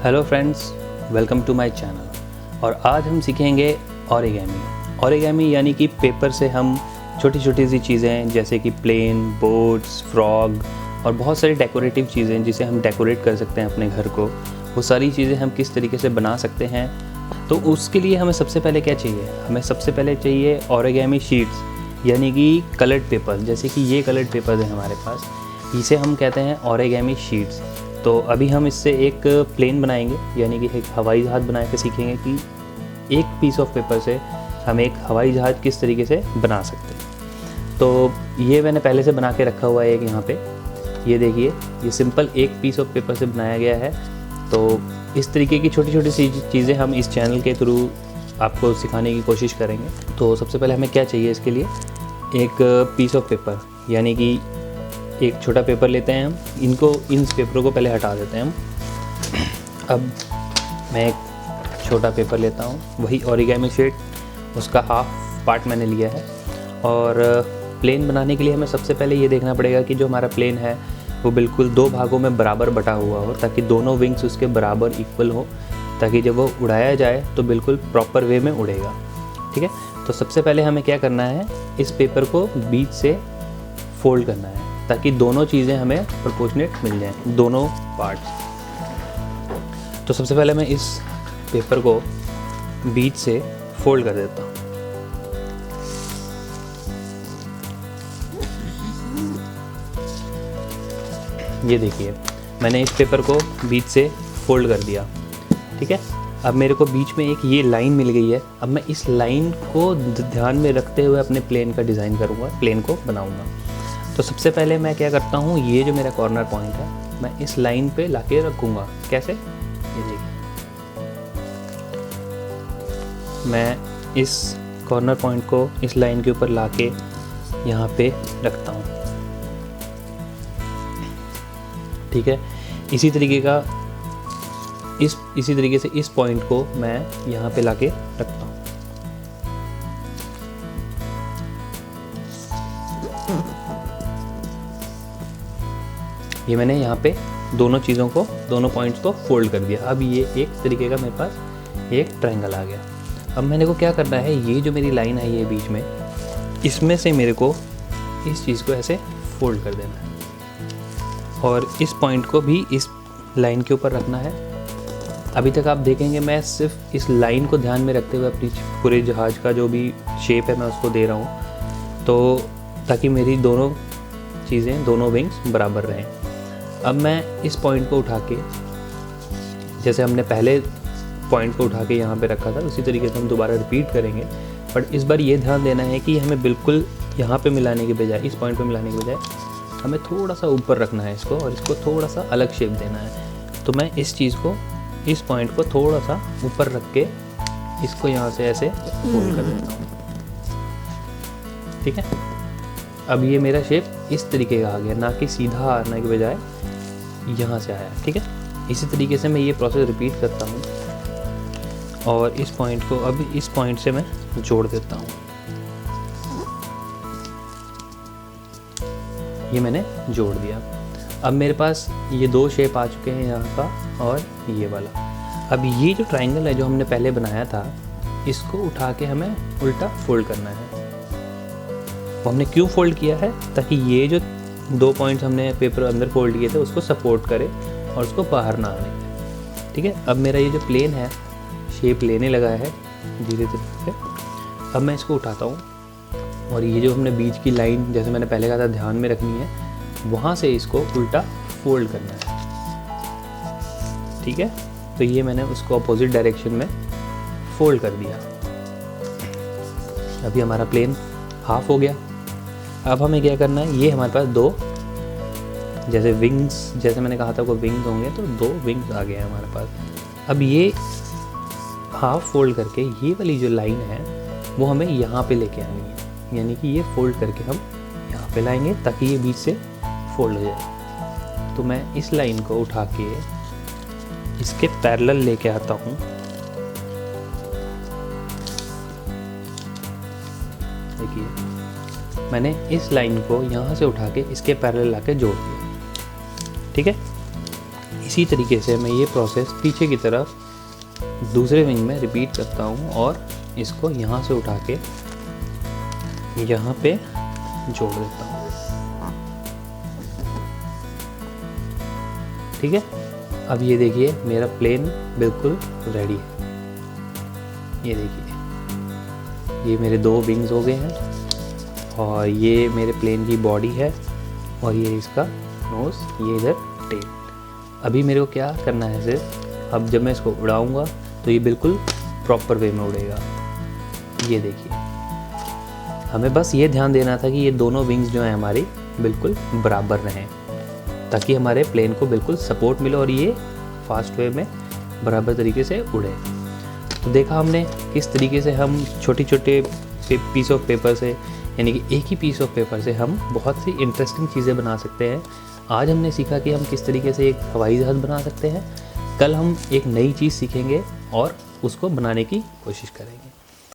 Hello friends, welcome to my channel. और आज हम सीखेंगे ओरिगेमी यानी कि पेपर से हम छोटी छोटी सी चीज़ें जैसे कि प्लेन, बोट्स, फ्रॉग और बहुत सारी डेकोरेटिव चीज़ें जिसे हम डेकोरेट कर सकते हैं अपने घर को, वो सारी चीज़ें हम किस तरीके से बना सकते हैं। तो उसके लिए हमें सबसे पहले क्या चाहिए? हमें सबसे पहले चाहिए ओरिगेमी शीट्स यानी कि कलर्ड पेपर। जैसे कि ये कलर्ड पेपर है हमारे पास, इसे हम कहते हैं ओरिगेमी शीट्स। तो अभी हम इससे एक प्लेन बनाएंगे यानी कि एक हवाई जहाज़ बना के सीखेंगे कि एक पीस ऑफ पेपर से हम एक हवाई जहाज़ किस तरीके से बना सकते हैं। तो ये मैंने पहले से बना के रखा हुआ है एक यहाँ पे, ये देखिए, ये सिंपल एक पीस ऑफ पेपर से बनाया गया है। तो इस तरीके की छोटी छोटी सी चीज़ें हम इस चैनल के थ्रू आपको सिखाने की कोशिश करेंगे। तो सबसे पहले हमें क्या चाहिए इसके लिए? एक पीस ऑफ पेपर यानी कि एक छोटा पेपर लेते हैं हम, इन पेपरों को पहले हटा देते हैं हम। अब मैं एक छोटा पेपर लेता हूँ, वही ओरिगेमी शीट, उसका हाफ पार्ट मैंने लिया है। और प्लेन बनाने के लिए हमें सबसे पहले ये देखना पड़ेगा कि जो हमारा प्लेन है वो बिल्कुल दो भागों में बराबर बटा हुआ हो, ताकि दोनों विंग्स उसके बराबर इक्वल हो, ताकि जब वो उड़ाया जाए तो बिल्कुल प्रॉपर वे में उड़ेगा। ठीक है, तो सबसे पहले हमें क्या करना है, इस पेपर को बीच से फोल्ड करना है ताकि दोनों चीज़ें हमें प्रोपोर्शनेट मिल जाएं, दोनों पार्ट्स। तो सबसे पहले मैं इस पेपर को बीच से फोल्ड कर देता हूँ। ये देखिए, मैंने इस पेपर को बीच से फोल्ड कर दिया। ठीक है, अब मेरे को बीच में एक ये लाइन मिल गई है। अब मैं इस लाइन को ध्यान में रखते हुए अपने प्लेन का डिज़ाइन करूँगा, प्लेन को बनाऊँगा। तो सबसे पहले मैं क्या करता हूँ, ये जो मेरा कॉर्नर पॉइंट है मैं इस लाइन पे लाके रखूँगा। कैसे? ये देखिए, मैं इस कॉर्नर पॉइंट को इस लाइन के ऊपर लाके यहाँ पे रखता हूँ। ठीक है, इसी तरीके से इस पॉइंट को मैं यहाँ पे लाके रखता हूँ। ये मैंने यहाँ पे दोनों चीज़ों को, दोनों पॉइंट्स को फोल्ड कर दिया। अब ये एक तरीके का मेरे पास एक ट्रायंगल आ गया। अब मैंने को क्या करना है, ये जो मेरी लाइन है ये बीच में, इसमें से मेरे को इस चीज़ को ऐसे फोल्ड कर देना है और इस पॉइंट को भी इस लाइन के ऊपर रखना है। अभी तक आप देखेंगे मैं सिर्फ इस लाइन को ध्यान में रखते हुए अपनी पूरे जहाज़ का जो भी शेप है मैं उसको दे रहा हूँ, तो ताकि मेरी दोनों चीज़ें, दोनों विंग्स बराबर रहें। अब मैं इस पॉइंट को उठा के, जैसे हमने पहले पॉइंट को उठा के यहाँ पे रखा था, उसी तरीके से हम दोबारा रिपीट करेंगे। बट इस बार ये ध्यान देना है कि हमें बिल्कुल यहाँ पे मिलाने के बजाय, इस पॉइंट पे मिलाने के बजाय हमें थोड़ा सा ऊपर रखना है इसको, और इसको थोड़ा सा अलग शेप देना है। तो मैं इस चीज़ को, इस पॉइंट को थोड़ा सा ऊपर रख के इसको यहाँ से ऐसे फोल्ड कर देता हूँ। ठीक है, अब ये मेरा शेप इस तरीके का आ गया, ना कि सीधा आने के बजाय यहाँ से आया। ठीक है, इसी तरीके से मैं ये प्रोसेस रिपीट करता हूँ और इस पॉइंट को अब इस पॉइंट से मैं जोड़ देता हूँ। ये मैंने जोड़ दिया। अब मेरे पास ये दो शेप आ चुके हैं, यहाँ का और ये वाला। अब ये जो ट्रायंगल है जो हमने पहले बनाया था, इसको उठा के हमें उल्टा फोल्ड करना है। वो हमने क्यों फोल्ड किया है? ताकि ये जो दो पॉइंट्स हमने पेपर अंदर फोल्ड किए थे उसको सपोर्ट करे और उसको बाहर ना आने दे। ठीक है, अब मेरा ये जो प्लेन है शेप लेने लगा है धीरे धीरे। अब मैं इसको उठाता हूँ और ये जो हमने बीच की लाइन, जैसे मैंने पहले कहा था, ध्यान में रखनी है, वहाँ से इसको उल्टा फोल्ड करना है। ठीक है, तो ये मैंने उसको अपोजिट डायरेक्शन में फोल्ड कर दिया। अभी हमारा प्लेन हाफ हो गया। अब हमें क्या करना है, ये हमारे पास दो, जैसे विंग्स, जैसे मैंने कहा था वो विंग्स होंगे, तो दो विंग्स आ गए हैं हमारे पास। अब ये हाफ फोल्ड करके ये वाली जो लाइन है वो हमें यहाँ पे लेके आनी है, यानी कि ये फोल्ड करके हम यहाँ पे लाएंगे ताकि ये बीच से फोल्ड हो जाए। तो मैं इस लाइन को उठा के इसके पैरेलल लेके आता हूँ। देखिए, मैंने इस लाइन को यहाँ से उठा के इसके पैरेलल लाके जोड़ दिया। ठीक है, इसी तरीके से मैं ये प्रोसेस पीछे की तरफ दूसरे विंग में रिपीट करता हूँ और इसको यहाँ से उठा के यहाँ पे जोड़ देता हूँ। ठीक है, अब ये देखिए मेरा प्लेन बिल्कुल रेडी है। ये देखिए ये मेरे 2 विंग्स हो गए हैं और ये मेरे प्लेन की बॉडी है और ये इसका नोज़, ये इधर टेल। अभी मेरे को क्या करना है सिर्फ, अब जब मैं इसको उड़ाऊंगा तो ये बिल्कुल प्रॉपर वे में उड़ेगा। ये देखिए, हमें बस ये ध्यान देना था कि ये दोनों विंग्स जो हैं हमारी बिल्कुल बराबर रहें, ताकि हमारे प्लेन को बिल्कुल सपोर्ट मिले और ये फास्ट वे में बराबर तरीके से उड़े। तो देखा हमने किस तरीके से हम छोटे छोटे पीस ऑफ पेपर से, यानी कि एक ही पीस ऑफ पेपर से हम बहुत सी इंटरेस्टिंग चीज़ें बना सकते हैं। आज हमने सीखा कि हम किस तरीके से एक हवाई जहाज़ बना सकते हैं। कल हम एक नई चीज़ सीखेंगे और उसको बनाने की कोशिश करेंगे।